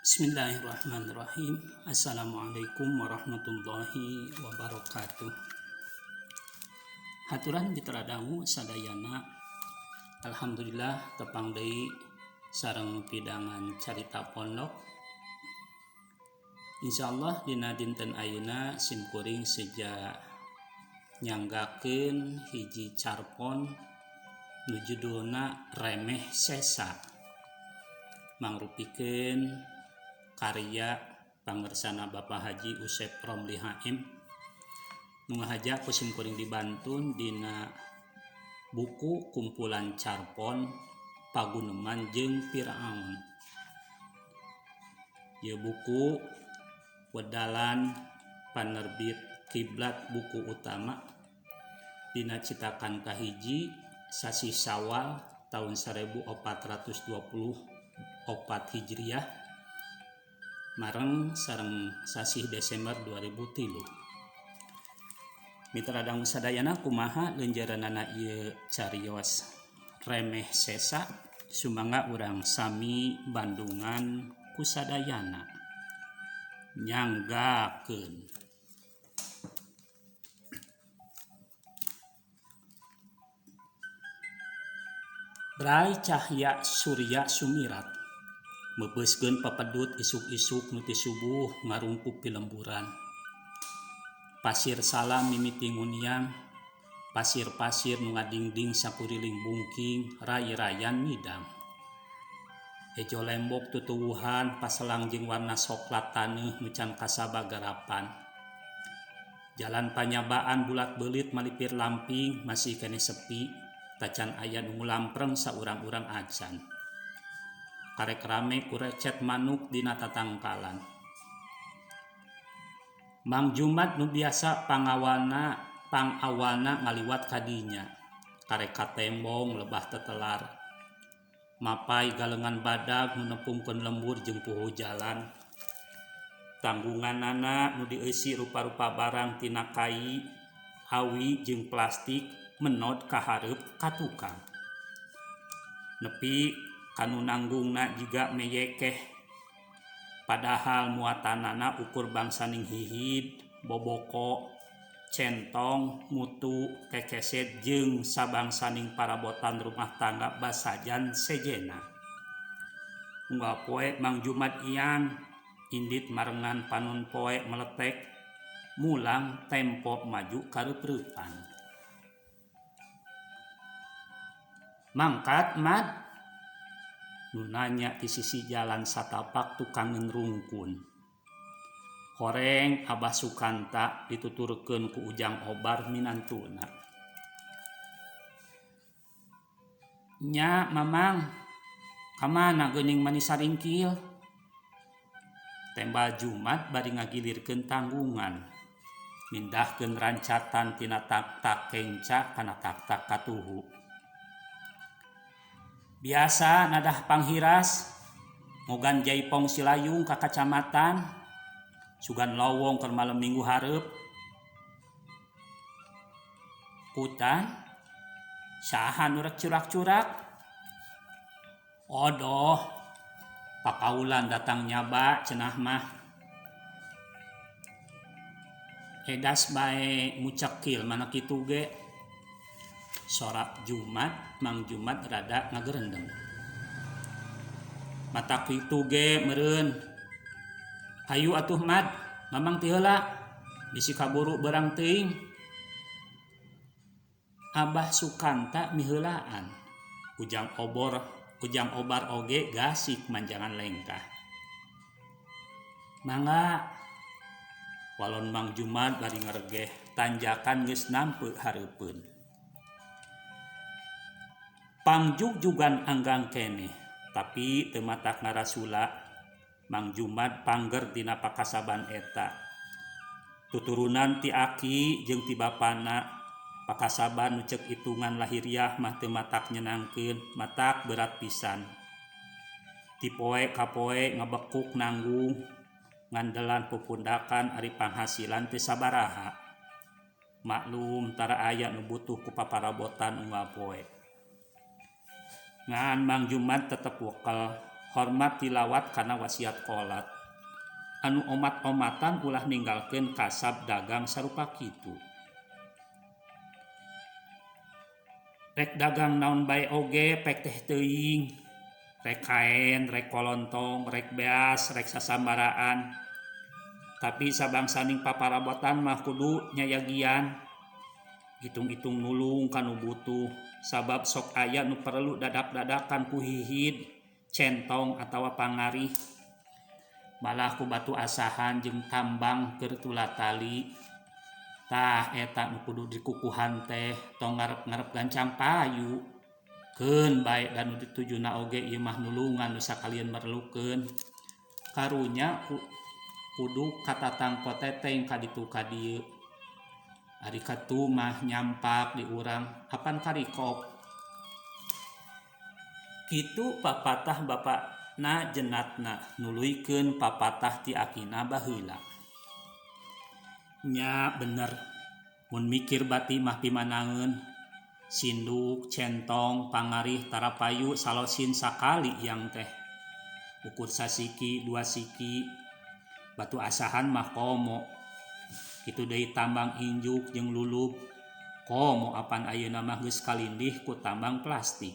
Bismillahirrahmanirrahim. Assalamualaikum warahmatullahi wabarakatuh. Haturan diteradamu sadayana. Alhamdulillah tepang deui sareng pidangan carita pondok. Insyaallah dina dinten ayeuna simkuring seja nyanggakeun hiji carpon nu judulna Remeh Sesa. Mangrupikeun karya pangersana Bapak Haji Usep Romli HM nu ngahaja ku simkuring dibantun dina buku kumpulan carpon Paguneman jeung Firaun. Ieu buku wedalan panerbit Kiblat Buku Utama dina citakan kahiji sasi Syawal tahun 1424 Hijriah mareng sareng sasi Desember 2003. Mitra dangu sadayana kumaha leunjeureunana ieu carios Remeh Sesa sumangga urang sami bandungan ku sadayana. Nyanggakeun. Bray cahya surya sumirat mebeuskeun papedut isuk-isuk nu ti subuh ngarungkub ti lemburan. Pasir salam mimiti nguniang, pasir-pasir nu ngadingding sakuriling bungking rai-rayan midang. Hejo lembok tutuwuhan paselang jeung warna soklat taneuh nu can kasaba garapan. Jalan panyabaan bulat beulit malipir lamping masih keneh sepi, tacan aya nu ngulampreng saurang-urang acan. Karek rame ku recet manuk dina tatangkalan. Mang Jumat nu biasa pangawalna ngaliwat kadinya. Karek katembong lebah tetelar. Mapai galengan badag nu nepungkeun lembur jeung puhu jalan. Tanggunganana nu dieusi rupa-rupa barang tina kai, awi jeung plastik menod ka hareup ka tukang. Nepi kanu nanggungna jiga meyekeh. Padahal muatanana ukur bangsaning hihid, boboko, centong, mutu, kekeset jeung sabangsaning parabotan rumah tangga basajan sejena. Unggal poe Mang Jumat iyang indit marengan panon poe meletek mulang tempo maju kareupreupan. Mangkat Mad nu nanya di sisi jalan satapak tukangeun rungkun. Horeng Abah Sukanta dituturkeun ku Ujang Obar minantuna. Nya Mamang, kamana geuning manis saringkil? Tembal Jumat bari ngagilirkeun tanggungan. Mindahkeun rancatan tina tak-tak kenca kana tak-tak katuhu. Biasa nadah panghiras ngogan jaipong silayung ka kacamatan sugan lowong keur malem minggu hareup. Kutan saha nu rek curak-curak? Odoh pakaulan datang nyaba cenah mah. Edas bae ngucekil mana kitu ge. Sorak Jumat, Mang Jumat rada ngagerendeng. Mata kitu ge meureun. Hayu atuh Mad, Mamang ti heula. Bisi kaburu beurang teuing. Abah Sukanta miheulaan. Ujang Obar oge gasik manjangan lengkah. Mangga. Walon Mang Jumat bari ngaregeh tanjakan geus nampeu hareupeun. Pangjugjugan anggang keneh, tapi teu matak ngarasula. Mang Jumat pangger dina pakasaban eta. Tuturunan ti aki jeung ti bapana, pakasaban nu ceuk itungan lahiriah mah teu matak nyenangkeun, matak berat pisan. Ti poe ka poe ngabekuk nanggung, ngandelan pupundakan ari panghasilan teu sabaraha. Maklum tara aya nu butuh ku paparabotan unggal poe. Ngan Mang Jumat tetep wekal hormat tilawat kana wasiat qolat. Anu omat-omatan ulah ninggalkeun kasab dagang sarupa kitu. Rek dagang naon bae oge pek teh teuing, rek kaen, rek kolontong, rek beas, rek sasambaraan. Tapi sabangsaning paparabotan mah kudu nyayagian, hitung-hitung nulung kanu butuh, sabab sok aya nu perlu dadak-dadakan ku hihid, centong atawa pangarih. Malah ku batu asahan jeung tambang keur tula tali. Tah eta nu kudu dikukuhan teh tong ngarep-ngarep gancang payu. Keun bae dan nu ditujuna oge ieu mah nulungan nu sakalian merlukeun. Karunya kudu katatang koteteng ka ditu ka dieu. Ari katu mah nyampak di urang apan karikop. Kitu papatah bapakna jenatna nuluykeun papatah ti akina baheula. Nya bener, mun mikir bati mah pimanangeun, sinduk, centong, pangarih, tarapayu, salosin sakali yang teh. Ukur sasiki, 2 siki, batu asahan mah komo. Kitu deui tambang injuk jeung lulub, komo apan ayeuna mah geus kalindih ku tambang plastik.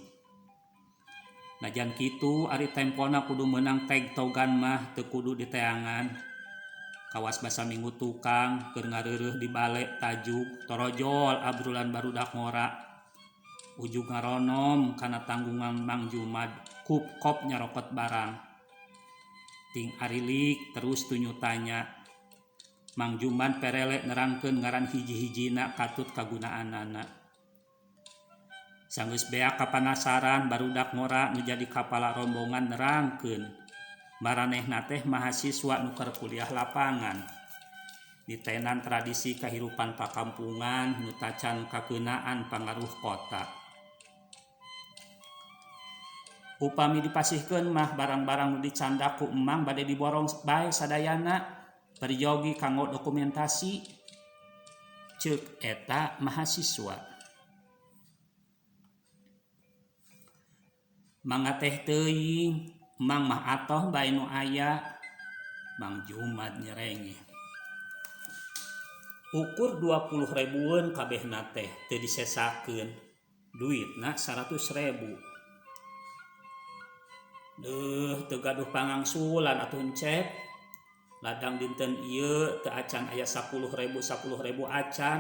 Najan kitu ari tempona kudu meunang tegtogan mah teu kudu diteangan. Kawas basa minggu tukang keur ngareureuh di bale tajuk torojol abrulan barudak ngora. Ujug ngaronom kana tanggungan Mang Jumad kop nyarokot barang. Ting arilik terus tunyu tanya. Mang Jumad perele nerangkeun ngaran hiji-hijina katut kagunaanana. Sanggeus beak kapanasaran barudak ngora nu jadi kapala rombongan nerangkeun. Maranehna teh mahasiswa nu keur kuliah lapangan. Ditenan tradisi kahirupan pakampungan nu tacan kakeunaan pangaruh kota. Upami dipasihkeun mah barang-barang nu dicandak ku emang bade diborong bae sadayana perjogi kanggo dokumentasi, ceuk eta mahasiswa. Mangga teh teuing, emang mah atoh bae nu aya. Mang Jumad nyerengeh. Ukur 20 ribuan kabehna teh teu disesakeun. Duitna 100.000. Teu gaduh pangangsulan atuh encep. Ladang dinten ieu teu acan aya 10.000 acan.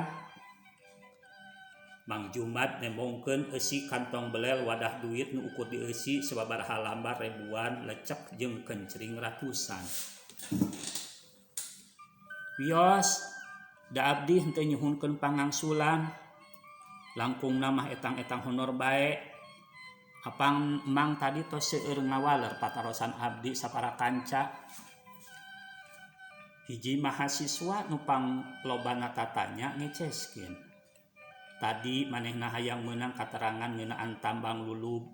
Mang Jumad nembongkeun eusi kantong belel wadah duit nu ukur di eusi sababaraha lambar ribuan lecek jeung kencring ratusan. Wios, da abdi henteu nyuhunkeun pangangsulan. Langkungna mah etang-etang honor bae. Apang emang tadi tos seueur ngawaler patarosan abdi sapara kanca. Hiji mahasiswa nu panglobana tatanya ngeceskeun. Tadi manehna hayang meunang katerangan ngeunaan tambang lulub.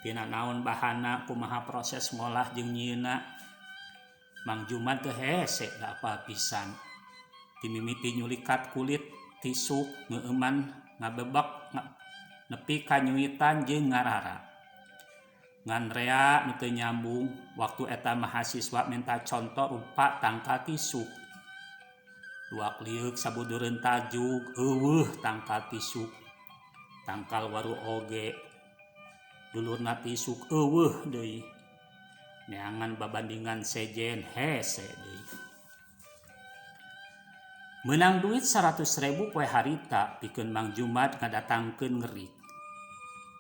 Tina naon bahana kumaha proses ngolah jeung nyieunna. Mang Jumad teu hese da apa pisan. Timimiti nyulikat kulit tisuk ngeuman ngabebek nepi ka nyuitan jeung ngarara. Ngan rea nu teu nyambung waktu eta mahasiswa minta conto rupa tangka tisuk. 2 kliuk sabudeureun tajuk, eueuh tangkal tisuk. Tangkal waru oge. Dulurna tisuk eueuh deui. Neangan babandingan sejen hese deui. Meunang duit 100.000 poe harita pikeun Mang Jumad ngadatangkeun ngeurik.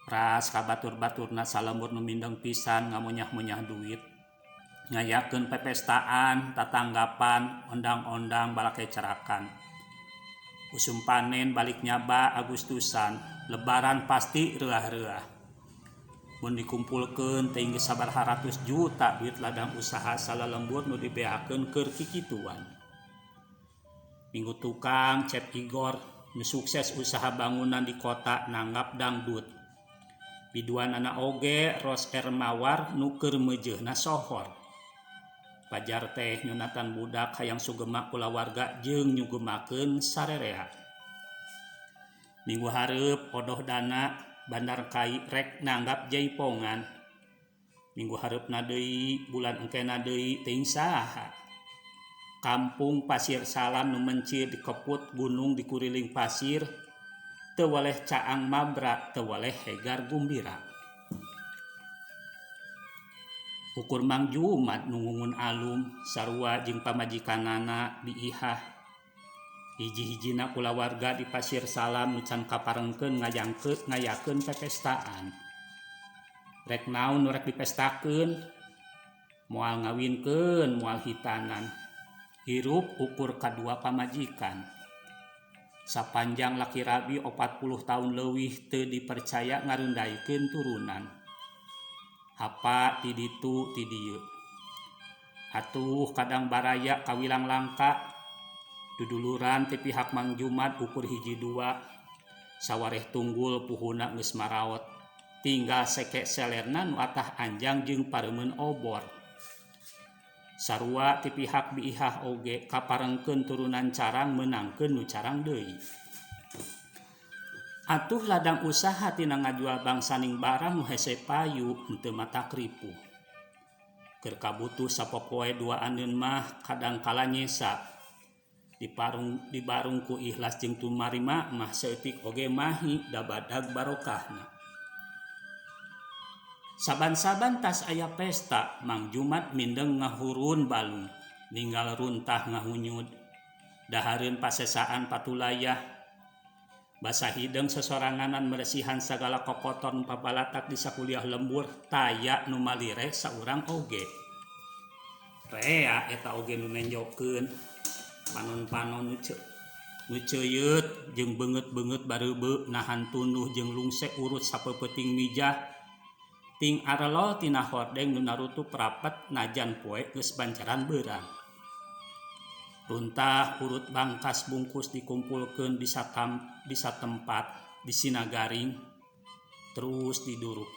Ras ka batur-baturna salembur nu mindeng pisan ngamonyah-monyah duit. Ngayakeun pepestaan, tatanggapan, ondang-ondang balake cerakan. Usum panen balik nyaba Agustusan, lebaran pasti reuah-reuah. Mun dikumpulkeun teh geus sabaraha ratus juta duit ladang usaha salalembur nu dibeakeun keur kikituan. Minggu tukang Cep Igor nu sukses usaha bangunan di kota nanggap dangdut. Biduanana oge Ros Ermawar nu keur meujeunna sohor. Pajar teh nyunatan budak hayang sugema kulawarga jeung nyugemakeun sarerea. Minggu hareup odoh dana Bandar Kai rek nanggap jaipongan. minggu hareupna deui bulan engkena deui teuing saha. Kampung Pasir Salam nu mencir di keput gunung di kuriling pasir, teu waleh caang mabra, teu waleh hegar gumbira. Ukur Mang Jumat nu ngungun alum sarua jeung pamajikanana diihah. Hiji-hijina kulawarga di Pasir Salam nu can kaparengkeun ngayakeun pepestaan. Rek naon nu rek dipestakeun? Moal ngawinkeun, moal hitanan. Hirup ukur kadua pamajikan. Sapanjang laki rabi 40 tahun leuwih teu dipercaya ngarundaikeun turunan. Hapa ti ditu ti dieu. Atuh kadang baraya kawilang langka. Duduluran ti pihak Mang Jumat ukur hiji dua. Sawareh tunggul puhuna geus maraot. Tinggal seke selerna nu atah anjang jeung pareumeun obor. Sarua ti pihak diihah oge kaparengkeun turunan carang menangkeun nu carang deui. Atuh ladang usaha tina ngajual bangsaning barang nu hese payu henteu matak ripuh. Keur kabutuh sapopoe dua andeun mah kadang kala nyesa. Di barung ku ikhlas jeung tumarima mah saeutik oge mahi da badag barokahna. Saban-saban tas aya pesta, Mang Jumat mindeng ngahurun balung, ninggal runtah ngahunyud. Dahareun pasesaan patulayah, basah hideung sesoranganan meresihan sagala kokoton papalatak di sakuliah lembur, taya nu malire saurang oge. Rea eta oge nu nenjokeun panon-panon nu ceuyeut jeung beungeut-beungeut bareubeu nahan tunduh jeung lungsek urut sapeupeting mijah. Ting arelo tina hordeng nu narutu prapet najan poe geus bancaran beurang. Runtah urut bangkas bungkus dikumpulkeun di satempat di sinagaring terus diduruk.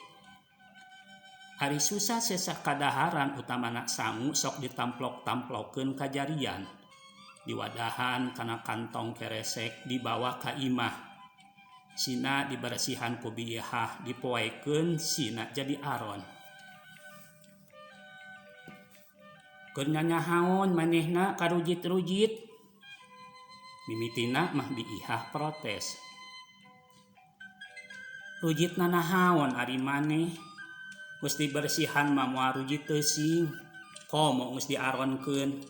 Ari susah sesah kadaharan utamana sangu sok ditamplok-tamplokeun kajarian. Diwadahan kana kantong keresek dibawa ka imah. Sina dibersihan ku biihah dipoekeun sina jadi aron. Keur nyanyahaon manehna karujit-rujit. Mimitina mah biihah protes. Rujitna nahaon ari maneh? Geus dibersihan mah moal rujit teuing. Komo geus diaronkeun.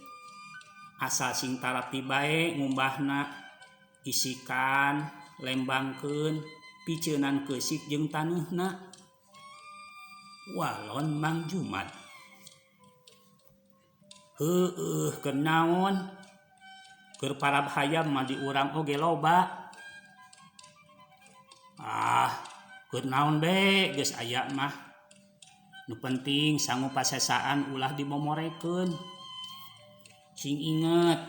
Asal sing tarapti bae ngumbahna isikan lembangkeun piceunan keusik jeung taneuhna. Walon Mang Jumat. Heueuh keur naon? Keur parab hayam mah di urang oge loba. Keur naon be geus aya mah. Nu penting sangu pasesaan ulah dimomorekeun. Sing inget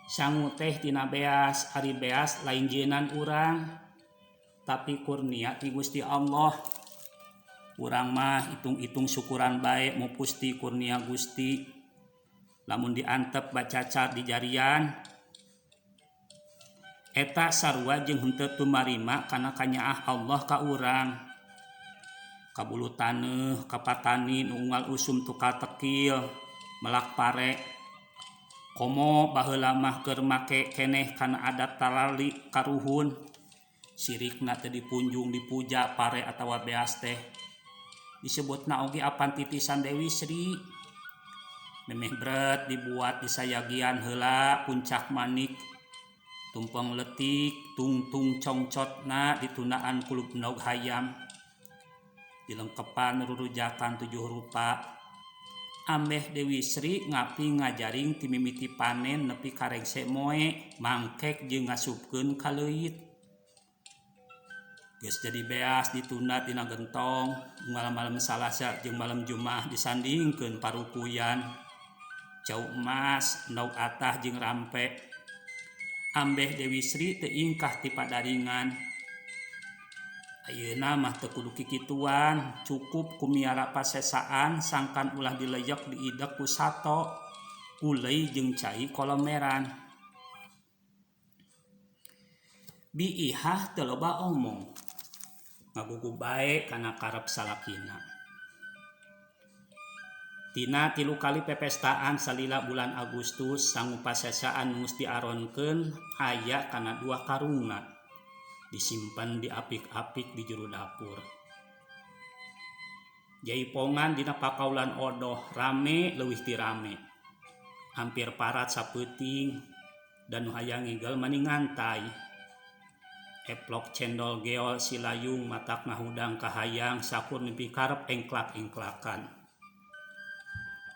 sangu teh tina beas, ari beas lain jeunan urang, tapi kurnia ti Gusti Allah. Urang mah hitung-hitung syukuran bae mupusti kurnia Gusti. Lamun diantep bacacar di jarian, eta sarua jeung henteu tumarima kana kanyaah Allah ka urang. Kabulu taneuh, kapatani nu unggal usum tukal tekil, melak pare. Komo baheula mah keur make keneh kana adat talali karuhun. Sirikna teu dipunjung dipuja pare atawa beas teh. Disebutna oge apan titisan Dewi Sri. Memeh bret dibuat disayagian heula puncak manik. Tumpeng letik, tungtung congcotna ditunaan kulub endog hayam. Dilengkepan rurujakan 7 rupa. Ambeh Dewi Sri ngapi ngajaring ti mimiti panen nepi ka rengse moe, mangkek jeung ngasupkeun ka leuit. Geus jadi beas ditunda tina gentong, malam-malam Salasa jeung malam Jumat disandingkeun parupuyan. Cau emas, endog atah jeung rampe. Ambeh Dewi Sri teu ingkah ti padaringan. Ayeuna mah teu kudu kikituan, cukup kumiara pasesaan sangkan ulah dileyek diidek ku sato, ulei jeung cai kolomeran. Biihah teu loba omong, ngagugu bae kana karep salakina. Tina 3 kali pepestaan salila bulan Agustus sangu pasesaan mus diaronkeun aya kana 2 karungna disimpan di apik-apik di juru dapur. Jaipongan dina pakaulan odoh rame leuwih ti rame. Hampir parat sapeuting dan nu hayang ngigel mani ngantai. Eplok cendol geol silayung matak ngahudang kahayang sakur nepi karep engklak-engklakan.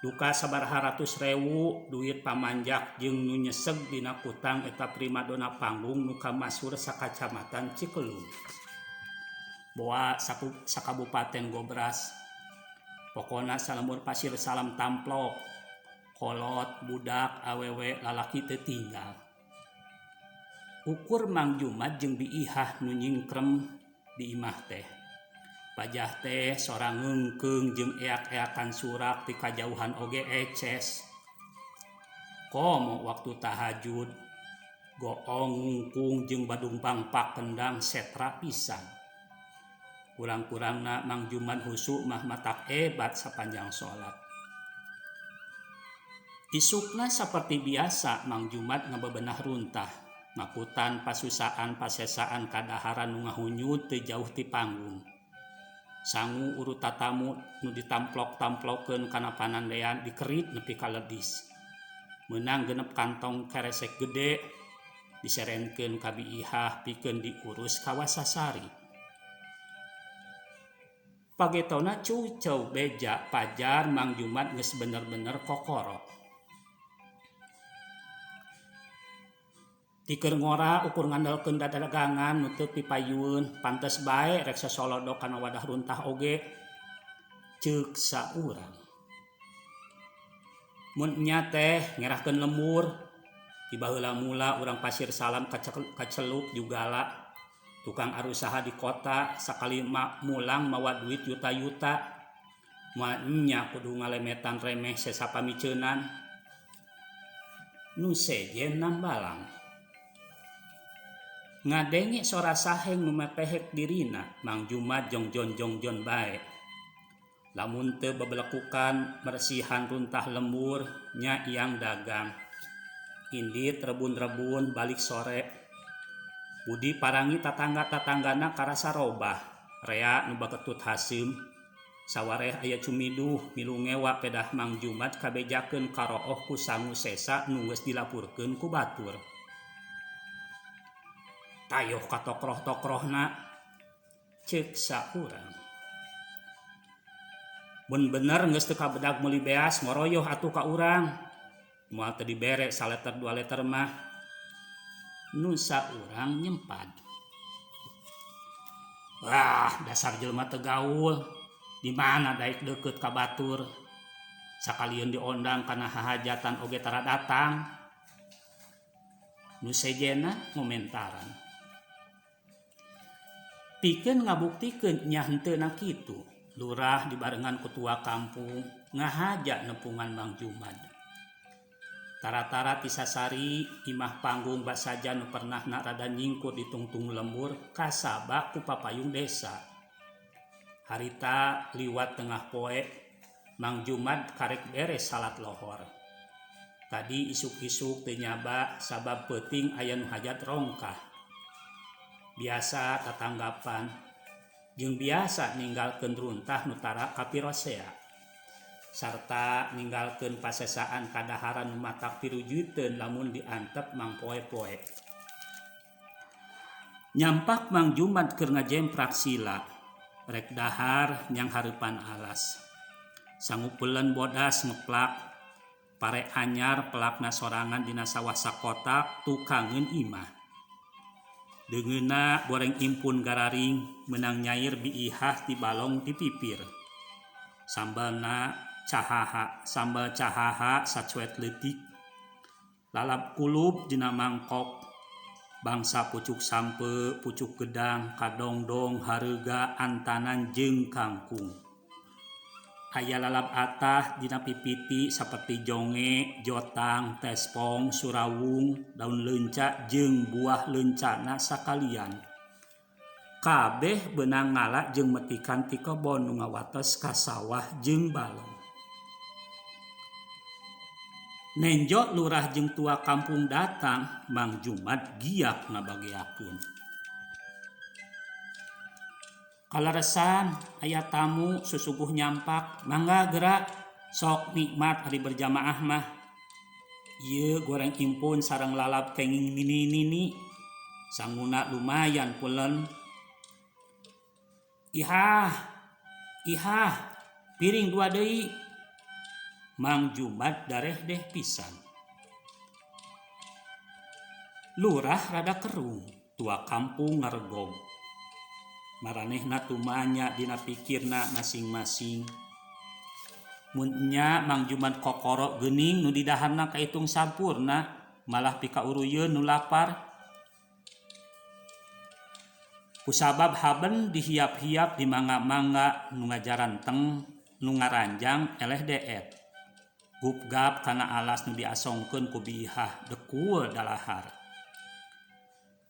Duka sabaraha ratus rewu duit pamanjak jeung nu nyeseg dina kutang eta primadona panggung nu kamasur sakacamatan Cikelung. Boa sakabupaten Gobras. Pokona salemur pasir salam tamplok. Kolot, budak, awewe, lalaki teu tinggal. Ukur Mang Jumat jeung biihah nu nyingkrem di imah teh. Pajah teh sorang ngengkeung jeung eak-eakan surak ti kajauhan oge eces. Komo waktu tahajud, goong ngungkung jeung badung pangpak kendang setra pisan. Kurang-kurangna Mang Jumat husu mah matak ebat sapanjang sholat. Isukna saperti biasa Mang Jumat ngabebenah runtah. Ngakutan pasusaan pasesaan kadaharan nu ngahunyut teu jauh ti panggung. Sangu urut tatamu nu ditamplok-tamplokeun kana panandean dikerit nepi ka ledis. Meunang genep kantong keresek gede diserenkeun ka biihah pikeun diurus ka Wasasari. Pagetona cuceu beja pajar Mang Jumat geus bener-bener kokoro. Tikeun ngora ukur ngandalkeun dadagangan nu teu pipayun pantes bae rek sasolodok kana wadah runtah oge ceuk saurang. Mun nya teh ngerahkeun lembur tiba heula mula urang pasir salam kaceluk jugala tukang arusaha di kota sakali mulang mawa duit yuta-yuta moal nya kudu ngalemetan remeh sesapamiceunan nu sejen nambalang. Ngadenge sora saheng nu mepehek dirina Mang Jumat jongjon bae. Lamun teu babelekukan meresihan runtah lembur nya iang dagang. Indit rebun-rebun balik sore. Budi parangi tatangga-tatanggana karasa robah. Rea nu baketut haseum. Sawareh aya cumiduh milu ngewa pedah Mang Jumat kabejakeun karooh ku sangu sesa nu geus dilapurkeun ku batur. Tayoh katokroh-tokrohna ceuk saurang. Mun bener geus teu kabedag meuli beas ngoroyoh atuh ka urang. Moal teu dibere saleter 2 leter mah nu saurang nyempad. Wah, dasar jelema teu gaul. Di mana daek deukeut ka batur. Sakalian diondang kana hahajatan oge tara datang. Nu sejena ngomentaran. Pikeun ngabuktikeun nya henteu na kitu. Lurah dibarengan ketua kampung ngahaja nepungan Mang Jumat. Tara-tara tisasari imah panggung bak saja nu pernahna rada nyingkur di tungtung lembur kasaba ku papayung desa. Harita liwat tengah poe Mang Jumat karek beres salat lohor. Tadi isuk-isuk teu nyaba sabab peuting aya nu hajat rongkah. Biasa tatanggapan jeung biasa ninggalkeun runtah nu tara kapirosea sarta ninggalkeun pasesaan kadaharan nu matak pirujuteun lamun diantep Mang poe-poe. Nyampak Mang Jumat keur ngajemprak sila rek dahar nyang hareupan alas. Sangupeuleuan bodas ngeplak pare anyar pelakna sorangan dina sawah sakotak tukangeun imah. Deungeuna goreng impun gararing menang nyair biihah ti balong ti pipir. Sambal cahaha sacuet leutik. Lalap kulub dina mangkok. Bangsa pucuk sampe, pucuk gedang, kadongdong, hareuga, antanan jeung kangkung. Aya lalap atah dina pipiti saperti jonge, jotang, tespong, surawung, daun leunca jeung buah leuncana sakalian. Kabeh beunang ngala jeung metikan ti kebon nu ngawates ka sawah jeung balong. Nenjo lurah jeung tua kampung datang, Mang Jumat giak ngabagiakeun. Kalaresan aya tamu susuguh nyampak, mangga gerak sok nikmat hari berjamaah mah. Ieu goreng impun sareng lalap kenging nini-nini. Sanguna lumayan pulen. Ihah, piring 2 deui. Mang Jumat dareh deh pisan. Lurah rada kerung, tua kampung ngaregog. Maranehna tumanya dina pikirna masing-masing. Mun nya Mang Jumat kokoro geuning nu di daharna kaitung sampurna, malah pika uruyeun nu lapar. Kusabab haben dihiap-hiap di mangga-mangga nu ngajaranteng nu ngaranjang eleh deet. Gupgap kana alas nu diasongkeun ku bihah dekul dalahar.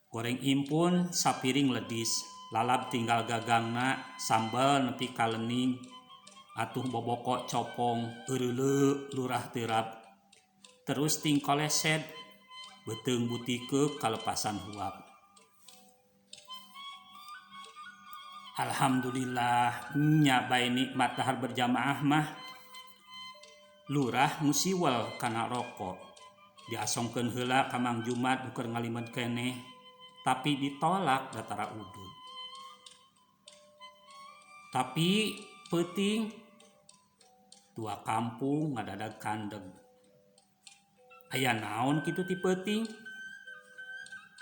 Goreng impun sapiring ledis, lalap tinggal gagangna, sambal nepi ka leuning, atuh boboko copong, eureuleu lurah teurap. Terus ting kolesed, beuteung butikeuk kalepasan huap. Alhamdulillah nya bae nikmat dahar berjamaah mah. Lurah musiwel kana rokok. Diasongkeun heula ka Mang Jumat nu keur ngalimet keneh, tapi ditolak datara udud. Tapi peuting tua kampung ngadadag kandeg. Aya naon kitu ti peuting?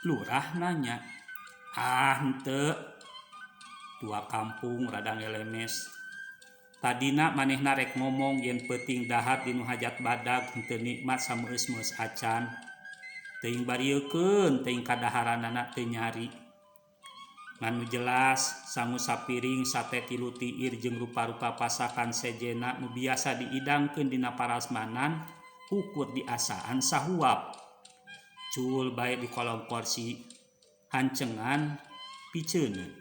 Lurah nanya. Henteu. Tua kampung rada ngelemes. Tadina manehna rek ngomong yen peuting dahar dinu hajat badag henteu nikmat sameus-meus acan. Teuing barieukeun teuing kadaharanana teu nyari. Nganu jelas sangu sapiring sate 3 tiir jeung rupa-rupa pasakan sejena nu biasa diidangkeun dina parasmanan ukur diasaan sahuap. Cul bae di kolong kursi hancengan piceuneuh.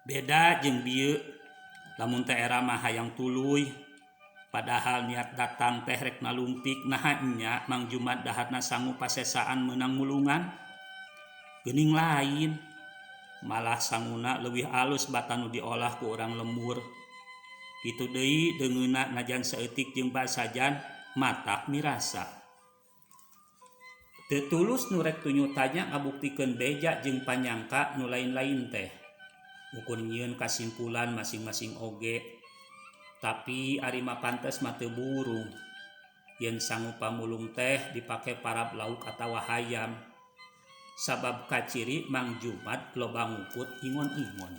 Beda jeung bieu, lamun teh era mah hayang tuluy, padahal niat datang teh rek nalumpik naha nya Mang Jumat daharna sangu pasesaan meunang mulungan. Geuning lain, malah sanguna leuwih alus bata nu diolah ku urang lembur. Kitu deui deungeuna najan saeutik jeung basajan matak mirasa. Teu tulus nu rek tunyu tanya ngabuktikeun beja jeung panyangka nu lain-lain teh. Ukur nyieun kasimpulan masing-masing oge. Tapi ari mah pantes mah teu burung. Yen sangu pamulung teh dipake parab lauk atawa hayam. Sabab kaciri Mang Jumat loba nguput ingon-ingon.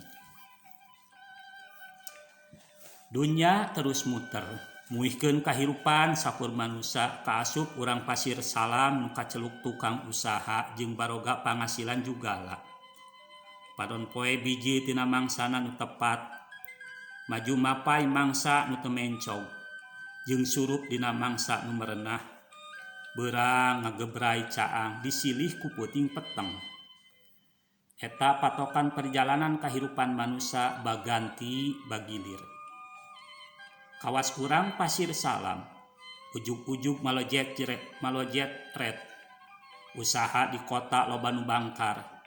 Dunya terus muter, muihkeun kahirupan sakur manusia kaasup urang Pasir Salam nu kaceluk tukang usaha jeung baroga pangasilan jugala. Padon poe biji tina mangsana nu tepat, maju mapai mangsa nu teu mencog, jeung surup dina mangsa nu merenah, beurang ngagebrai caang disilih ku peuting peteng. Eta patokan perjalanan kahirupan manusia baganti bagilir. Kawas urang Pasir Salam, ujug-ujug malojet ret, usaha di kota loba nu bangkar.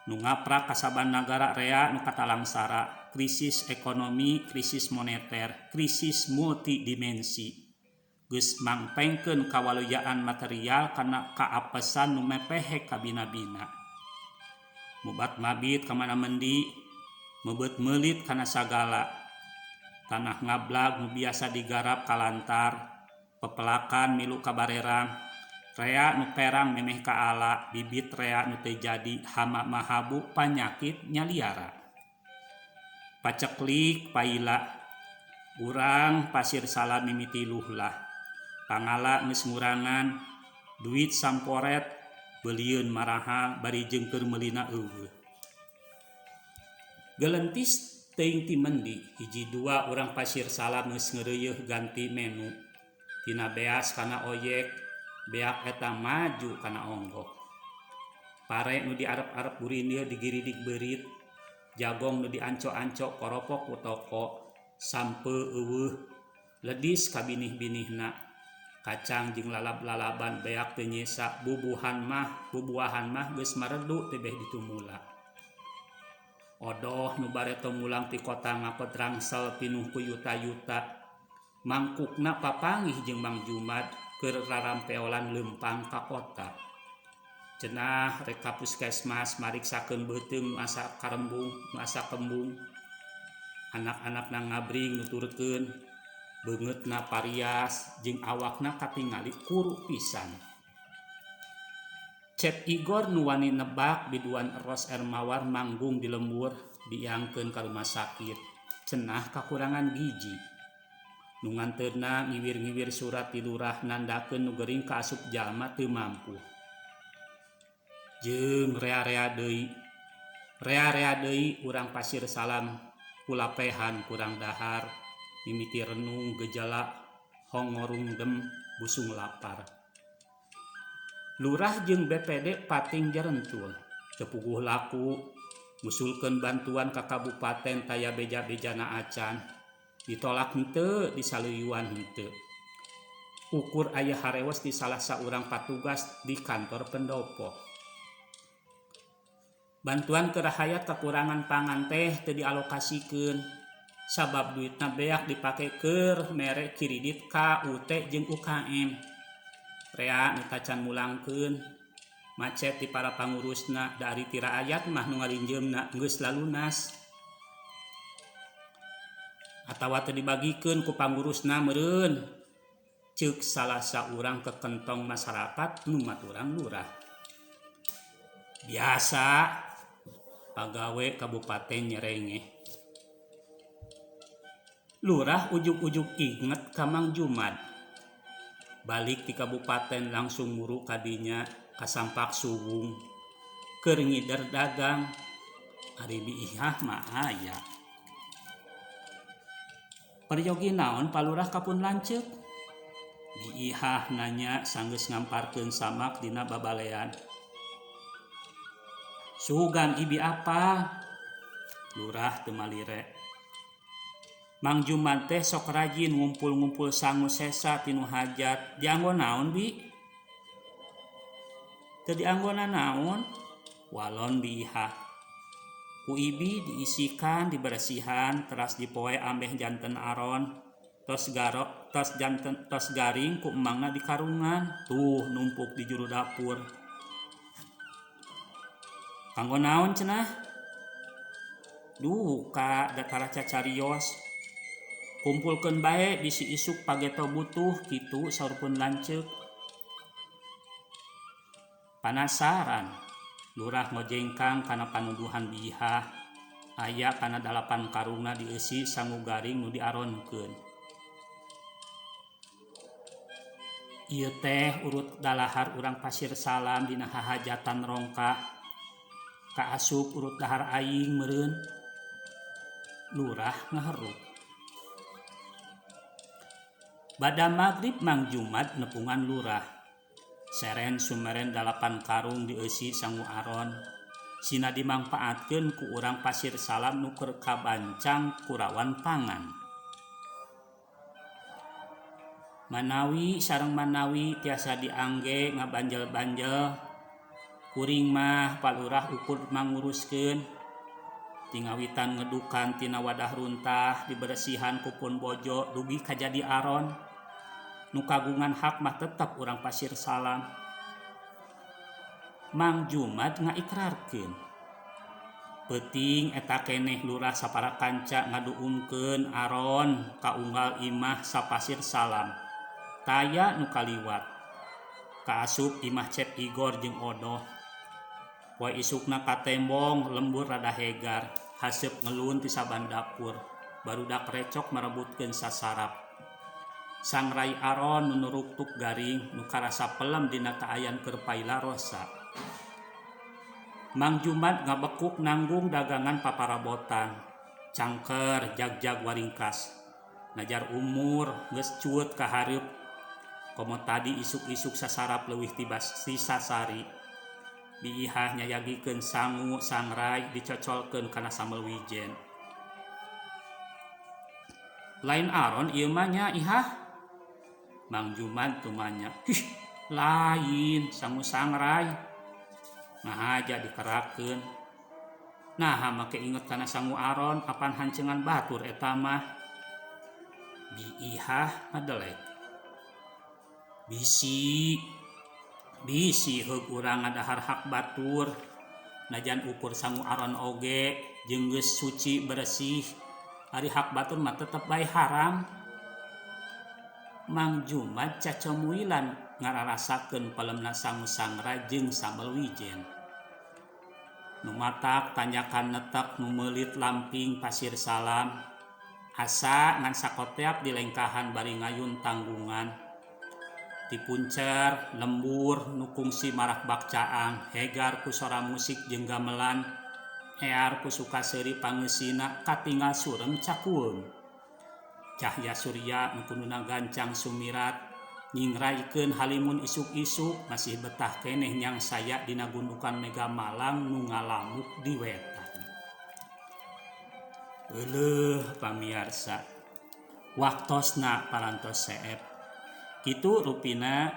Nu ngaprak kasaban nagara rea nu katalangsara, krisis ekonomi, krisis moneter, krisis multidimensi. Geus mangpengkeun kawaluyaan material kana kaapesan nu mepehe kabina-bina. Mubat mabit kamana mendi, mebeut meulit kana sagala. Tanah ngablag nu biasa digarap kalantar, pepelakan milu kabarerang, rea nu perang memeh ka ala, bibit rea nu teu jadi, hama mahabu panyakit nyaliara. Paceklik paila, urang Pasir Salam mimiti luhlah. Pangala geus ngurangan, duit samporet, beulieun marahal bari jeung keur meulina eueuh. Gelentis teuing ti mendi, hiji dua urang Pasir Salam geus ngeureuyeuh ganti menu. Tina beas kana oyek, beak eta maju kana onggok. Pare nu diarep-arep burindir digiridik beurit, jagong nu dianco-anco koropok ku toko, sampeu eueuh, ledis ka binih-binihna, kacang jeung lalab-lalaban beak teu nyesa, bubuahan mah geus maredu tebeh ditumula. Odoh nu bareto mulang ti kota ngapodrangsel pinuh ku yuta-yuta, mangkukna papanggih jeung Mang Jumad keur rarampeolan leumpang ka kota. Cenah rek ka puskesmas mariksakeun beuteung nu asa kembung. Anak-anakna ngabring nuturkeun beungeutna parias jeung awakna katingali kuru pisan. Cep Igor nu wani nebak biduan Eros Ermawar manggung di lembur diangkeun ka rumah sakit, cenah kakurangan giji. Nu nganteurna ngiwir-ngiwir surat ti lurah nandakeun nu geuring kaasup jalma teu mampu. Jeung rea-rea deui urang Pasir Salam kulapehan kurang dahar, mimiti renung gejala hongorungdem busung lapar. Lurah jeung BPD pating jarentul, teu puguh laku ngusulkeun bantuan ka kabupaten taya beja-bejana acan, ditolak henteu, disaluyuan henteu. Ukur aya harewes di salah saurang patugas di kantor pendopo. Bantuan ke rakyat kekurangan pangan teh teu dialokasikeun, sabab duitna beak dipake keur mere kiridit KUT jeung UKM. Rea nu tacan mulangkeun macet di para pangurusna dari ti rakyat mah nu ngalinjeumna geus lalunas. Atawa teu dibagikeun ku pangurusna meureun, ceuk salah saurang kekentong masyarakat nu maturang lurah. Biasa pagawe kabupaten nyerengeh. Lurah ujug-ujug inget ka Mang Jumad. Balik di kabupaten langsung muru kadinya kasampak suwung keur ngider dagang. Ari biihah mah aya. Peryogi naon palurah kapun lanceuk? Biihah nanya sanggeus ngamparkeun samak dina babalean. Sugan ibi apa? Lurah teu malire. Mang Jumad teh sok rajin ngumpul-ngumpul sangu sesa tinu hajat. Dianggo naon, Bi? Teu dianggona naon? Walon biihah. Ku ibi diisikan, diberesihan, teras dipoe ambeh janten aron, tos garing ku emangna di karungan, tuh numpuk di juru dapur. Kanggo naon cenah? Duh ka datara cacarios. Kumpulkeun bae bisi isuk pageto butuh kitu saurpun lanceuk. Panasaran, lurah ngojengkang kana panuduhan biihah. Aya kana 8 karungna dieusi sangu garing nu diaronkeun. Ieu teh urut dalahar urang Pasir Salam dina hahajatan rongkah. Kaasup urut dahar aing meureun. Lurah ngaharuk. Bada magrib Mang Jumad nepungan lurah. Seren sumeren 8 karung dieusi sangu aron. Sina dimangpaatkeun ku urang Pasir Salam nu keur kabancang kurawan pangan. Manawi sareng manawi tiasa diangge ngabanjel-banjel. Kuring mah palurah ukur manguruskeun. Tingawitan ngedukan tina wadah runtah diberesihan ku pun bojo dugi kajadi aron. Nu kagungan hak mah tetep urang Pasir Salam. Mang Jumad ngaikrarkeun. Peuting eta keneh lurah sapara kanca ngaduungkeun aron ka unggal imah sapasir Salam. Taya nu kaliwat. Kaasup imah Cep Igor jeung Odoh. Poe isukna katembong lembur rada hegar, haseup ngelun ti saban dapur, barudak recok marebutkeun sasarap. Sangrai aron nu nuruktuk garing nu karasa pelem dina kaayan keur paila rosa. Mang Jumad ngabekuk nanggung dagangan paparabotan, cangker jag-jag waringkas. Najar umur geus cueut ka hareup. Komo tadi isuk-isuk sasarap leuwih ti sasari. Biihah nyayagikeun sangu sangrai dicocolkeun kana sambel wijen. lain Aron ieu mah nya ihah. Mang Jumat tumanya, lain sangu sangrai ngahaja dikerakeun. Nah make inget kana sangu Aron apan hancengan batur eta mah biihah ngadelek bisi heug urang ngadahar hak batur najan ukur sangu Aron oge jeung geus suci bersih ari hak batur mah tetep bae haram. Mang Jumat cacomuilan ngararasakeun palemna sangu sangrai jeung sambal wijen. Nu matak tanyakan netek nu meulit lamping pasir salam. Asa ngan sakoteap di lengkahan bari ngayun tanggungan. Dipuncer lembur nu kungsi marak bakcaang hegar ku sora musik jeung gamelan. Ear ku sukaseuri pangeusina katingal surem cakueum. Cahya surya nu kununa gancang sumirat nyingraikeun halimun isuk-isuk masih betah keneh nyang saya dina gundukan Mega Malang nu ngalamuk di wetan. Euleuh pamiarsa, waktosna parantos seep. Kitu rupina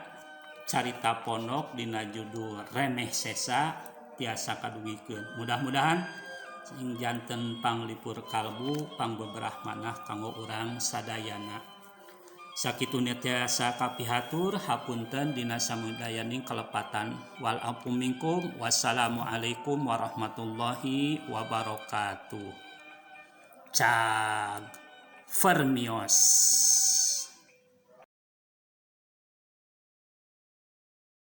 carita pondok dina judul Remeh Sesa tiasa kadugikeun. Mudah-mudahan sing janten panglipur kalbu pangbeberah manah kanggo urang sadayana. Sakituna tiasa kapihatur hapunten dina samudayaning kalepatan. Wal ampun minkum. Wassalamualaikum warahmatullahi wabarakatuh. Cag Fermios.